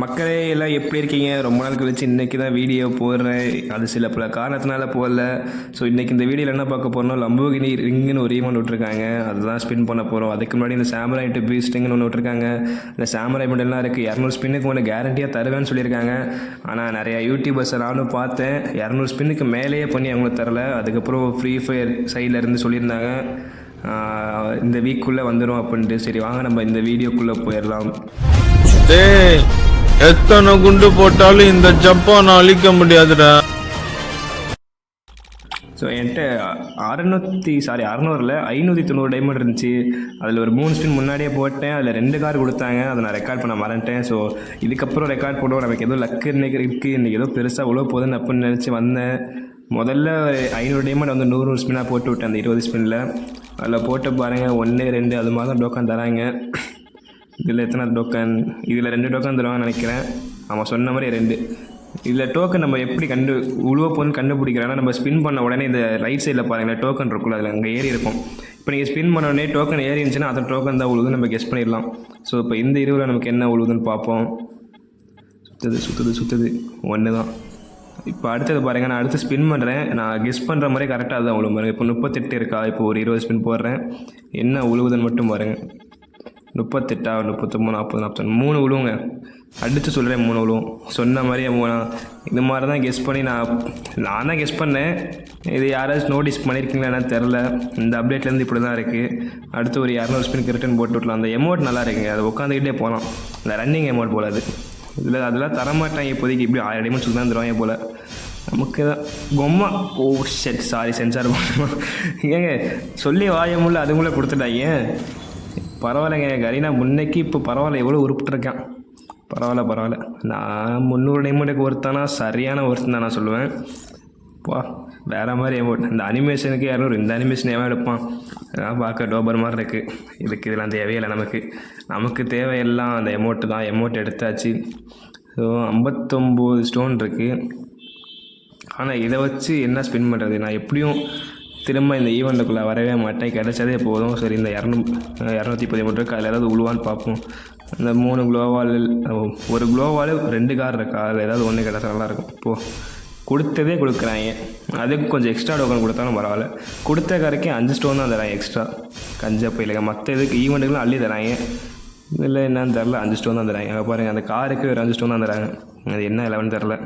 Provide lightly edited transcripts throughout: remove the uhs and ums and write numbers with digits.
மக்களே எல்லாம் எப்படி இருக்கீங்க? ரொம்ப நாள் கழிச்சு இன்றைக்கி தான் வீடியோ போடுறேன். அது சில பல காரணத்தினால போடல. ஸோ இன்றைக்கி இந்த வீடியோவில் என்ன பார்க்க போகிறோம்னா, லம்போகினி ரிங்குன்னு ஒரு ஈவெண்ட் விட்ருக்காங்க. அதுதான் ஸ்பின் பண்ண போகிறோம். அதுக்கு முன்னாடி இந்த சாமராய் டு பீஸ்ட்டுங்கன்னு ஒன்று விட்ருக்காங்க. இந்த சாமராய் மெடல்லாம் இருக்குது. 200 ஸ்பின்னுக்கு ஒன்று கேரண்டியாக தருவேன்னு சொல்லியிருக்காங்க. ஆனால் நிறையா யூடியூபர்ஸை நானும் பார்த்தேன், 200 ஸ்பின்னுக்கு மேலேயே பண்ணி அவங்களுக்கு தரல. அதுக்கப்புறம் ஃப்ரீ ஃபயர் சைடில் இருந்து சொல்லியிருந்தாங்க இந்த வீக்குள்ளே வந்துடும் அப்படின்ட்டு. சரி வாங்க நம்ம இந்த வீடியோக்குள்ளே போயிடலாம். எத்தனை குண்டு போட்டாலும் இந்த ஜப்பான் அழிக்க முடியாதுடா. ஸோ என்கிட்ட 600 590 டைமண்ட் இருந்துச்சு. அதில் ஒரு 3 ஸ்பின் முன்னாடியே போட்டேன். அதில் 2 கார் கொடுத்தாங்க. அதை நான் ரெக்கார்ட் பண்ண மறந்துட்டேன். ஸோ இதுக்கப்புறம் ரெக்கார்ட் பண்ணுவோம். நமக்கு ஏதோ லக்கு இன்றைக்கி இருக்குது, இன்றைக்கி ஏதோ பெருசாக உழவு போகுதுன்னு அப்படின்னு நினச்சி வந்தேன். முதல்ல 500 டைமண்ட் வந்து 100 ஸ்பின்னாக போட்டு விட்டேன். அந்த 20 ஸ்பின்னில் அதில் போட்டு பாருங்கள், 1 2 அது மாதிரி தான் டோக்கன் தராங்க. இதில் எத்தனை டோக்கன்? இதில் 2 டோக்கன் தருவாங்கன்னு நினைக்கிறேன். ஆமாம், சொன்ன மாதிரி 2. இதில் டோக்கன் நம்ம எப்படி உழுவ போன்னு கண்டுபிடிக்கிறோன்னா, நம்ம ஸ்பின் பண்ண உடனே இந்த ரைட் சைடில் பாருங்களேன் டோக்கன் இருக்குல்ல, அதில் அங்கே ஏறி இருக்கும். இப்போ நீங்கள் ஸ்பின் பண்ண உடனே டோக்கன் ஏறி இருந்துச்சுன்னா அந்த டோக்கன் தான் உழுவுதுன்னு நம்ம கெஸ் பண்ணிடலாம். ஸோ இப்போ இந்த 20 நமக்கு என்ன உழுவுதுன்னு பார்ப்போம். சுற்றுது 1 தான். இப்போ அடுத்தது பாருங்கள், நான் அடுத்து ஸ்பின் பண்ணுறேன். நான் கெஸ் பண்ணுற மாதிரி கரெக்டாக தான் உழுவும் பாருங்கள். இப்போ 38 இருக்கா? இப்போ ஒரு 20 ஸ்பின் போடுறேன். என்ன உழுவுதுன்னு மட்டும் பாருங்கள். 38 39 40 41 3 விழுவுங்க. அடித்து சொல்கிறேன் 3 விழுவும். சொன்ன மாதிரியே இது மாதிரி தான் கெஸ் பண்ணி நான் தான் கெஸ் பண்ணேன். இது யாராச்சும் நோட்டீஸ் பண்ணியிருக்கீங்களா என்னன்னு தெரில. இந்த அப்டேட்லேருந்து இப்படி தான் இருக்குது. அடுத்து ஒரு 200 ஸ்பின்க்கு ரிட்டன் போட்டு விட்லாம். அந்த எமௌண்ட் நல்லா இருக்குங்க, அதை உட்காந்துக்கிட்டே போகலாம். இந்த ரன்னிங் எமௌண்ட் போல் அது இதில் அதெல்லாம் தரமாட்டாங்க இப்போதைக்கு. இப்படி 1000 டைமண்ட் சொல்லி தான் தருவாங்க போல். நமக்கு தான் பொம்மா. ஓ ஷெட், சாரி சென்சார் ஏங்க சொல்லி வாய முடியல, அதுக்குள்ளே கொடுத்துட்டாங்க. பரவாயில்லைங்க கரீனா முன்னைக்கு இப்போ பரவாயில்ல, எவ்வளோ உருப்பிட்டுருக்கான். பரவாயில்ல. நான் 300 டைமண்டுக்கு ஒருத்தானா சரியான ஒருத்தன் தான் நான் சொல்லுவேன். பா வேறு மாதிரி எமௌண்ட். இந்த அனிமேஷனுக்கு 200, இந்த அனிமேஷன் எவன் எடுப்பான்? அதெல்லாம் பார்க்க டோபர் மாதிரி இருக்குது. இதெல்லாம் தேவையில்லை நமக்கு தேவையெல்லாம் அந்த எமௌண்ட்டு தான். எமௌண்ட் எடுத்தாச்சு. ஸோ 59 ஸ்டோன் இருக்குது. ஆனால் இதை வச்சு என்ன ஸ்பின் பண்ணுறது? நான் எப்படியும் திரும்ப இந்த ஈவெண்ட்டுக்குள்ளே வரவே மாட்டேன். கிடைச்சதே போதும். சரி, இந்த 213 இருக்குது. அதில் ஏதாவது உழுவான்னு பார்ப்போம். இந்த 3 குளோவால், ஒரு குளோவால் 2 கார் இருக்கா? அதில் ஏதாவது 1 கிடச்சா நல்லாயிருக்கும். இப்போது கொடுத்ததே கொடுக்குறாங்க. அதுக்கு கொஞ்சம் எக்ஸ்ட்ரா டோக்கன் கொடுத்தாலும் பரவாயில்ல. கொடுத்த காருக்கே 5 ஸ்டோன் தான் தராங்க எக்ஸ்ட்ரா. கஞ்சா போயில்லைங்க. மற்ற இதுக்கு ஈவெண்ட்டுக்குலாம் அள்ளி தராங்க. இதில் என்னன்னு தெரில, 5 ஸ்டோன் தான் தராங்க. அங்கே பாருங்கள், அந்த காருக்கு ஒரு 5 ஸ்டோன் தான் தராங்க. அது என்ன 11 தெரில.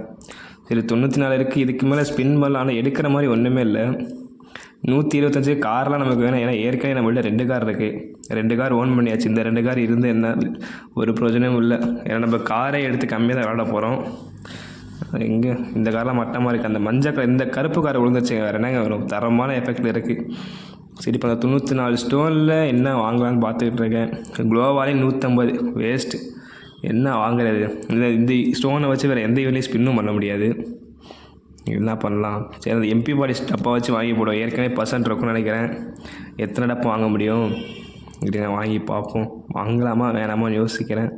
சரி 94 இருக்குது. இதுக்கு மேலே ஸ்பின் பண்ணலாம். ஆனால் எடுக்கிற மாதிரி ஒன்றுமே இல்லை. 125 கார்லாம் நமக்கு வேணும். ஏன்னா ஏற்கனவே நம்மள்ட்ட 2 கார் இருக்குது. 2 கார் ஓன் பண்ணியாச்சு. இந்த 2 கார் இருந்து என்ன ஒரு பிரயோஜனமும் இல்லை. ஏன்னா நம்ம காரை எடுத்து கம்மியாக தான் விளாட போகிறோம். எங்கே இந்த காரெலாம் மட்டமாக இருக்குது. அந்த மஞ்சள் கார், இந்த கருப்பு காரை விழுந்துச்சுங்க. வேறு என்னங்க வரும்? தரமான எஃபெக்ட் இருக்குது. சரி, இப்போ அந்த 94 ஸ்டோனில் என்ன வாங்கலான்னு பார்த்துக்கிட்டு இருக்கேன். குளோவாலே 150 வேஸ்ட்டு. என்ன வாங்குறது? இந்த ஸ்டோனை வச்சு வேறு எந்த வேலையும் ஸ்பின்னும் பண்ண முடியாது. என்ன பண்ணலாம்? சரி, அந்த எம்பி பாடி டப்பா வச்சு வாங்கி போடுவோம். ஏற்கனவே % இருக்குன்னு நினைக்கிறேன். எத்தனை டப்பா வாங்க முடியும்? இப்படி நான் வாங்கி பார்ப்போம். வாங்கலாமா வேணாமான்னு யோசிக்கிறேன்.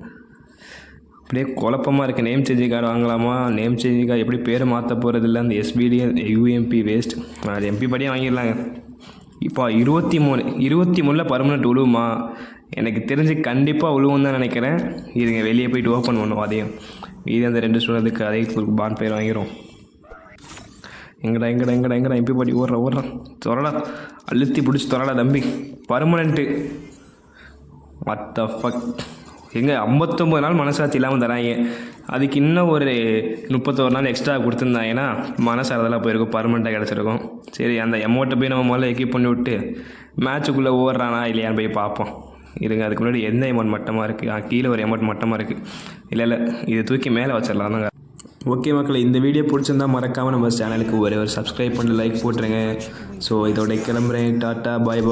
அப்படியே குழப்பமாக இருக்குது. நேம் சேஞ்சிங் கார்டு வாங்கலாமா? நேம் சேஞ்சிங் கார்டு எப்படி பேர் மாற்ற போகிறது இல்லை. அந்த எஸ்பிடி யூஎம்பி வேஸ்ட். அது எம்பி பாடியே வாங்கிடலாங்க. இப்போ 23 பர்மனெண்ட் உழுவுமா? எனக்கு தெரிஞ்சு கண்டிப்பாக உழுவும் தான் நினைக்கிறேன். இதுங்க வெளியே போயிட்டு ஓப்பன் பண்ணுவோம். அதையும் இது அந்த 2 ஸ்டூடெண்ட்டுக்கு அதே பான் பேர் வாங்கிடும். எங்கடா எம்பி பாட்டி ஓடுறான். தொரடா, அழுத்தி பிடிச்சி தொரடா தம்பி. Permanent what the fuck. எங்க 59 நாள் மனசாட்சி இல்லாமல் தராங்க. அதுக்கு இன்னும் ஒரு 31 நாள் எக்ஸ்ட்ரா கொடுத்துருந்தாங்கன்னா மனசாரதெல்லாம் போயிருக்கும், பர்மனெண்ட்டாக கிடச்சிருக்கும். சரி, அந்த அமௌண்ட்டை போய் நம்ம முதல்ல எக்யூப் பண்ணி விட்டு மேட்சுக்குள்ளே ஓடுறானா இல்லையான்னு போய் பார்ப்போம். இருங்க, அதுக்கு முன்னாடி எந்த அமௌண்ட் மட்டமாக இருக்குது? கீழே ஒரு அமௌண்ட் மட்டமாக இருக்குது. இல்லை இது தூக்கி மேலே வச்சிடலாம் தாங்க. ஓகே மக்களே, இந்த வீடியோ பிடிச்சிருந்தா மறக்காமல் நம்ம சேனலுக்கு ஒரு சப்ஸ்கிரைப் பண்ணி லைக் போட்டுருங்க. ஸோ இதோட கிளம்புறேன். டாட்டா பாய்.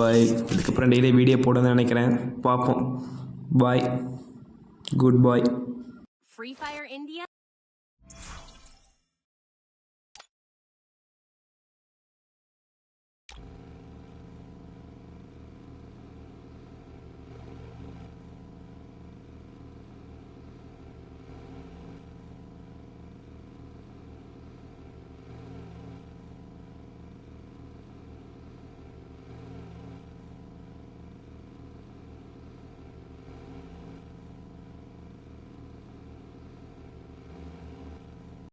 இதுக்கப்புறம் டெய்லி வீடியோ போடுறேன்னு நினைக்கிறேன். பார்ப்போம். பாய், குட் பாய்.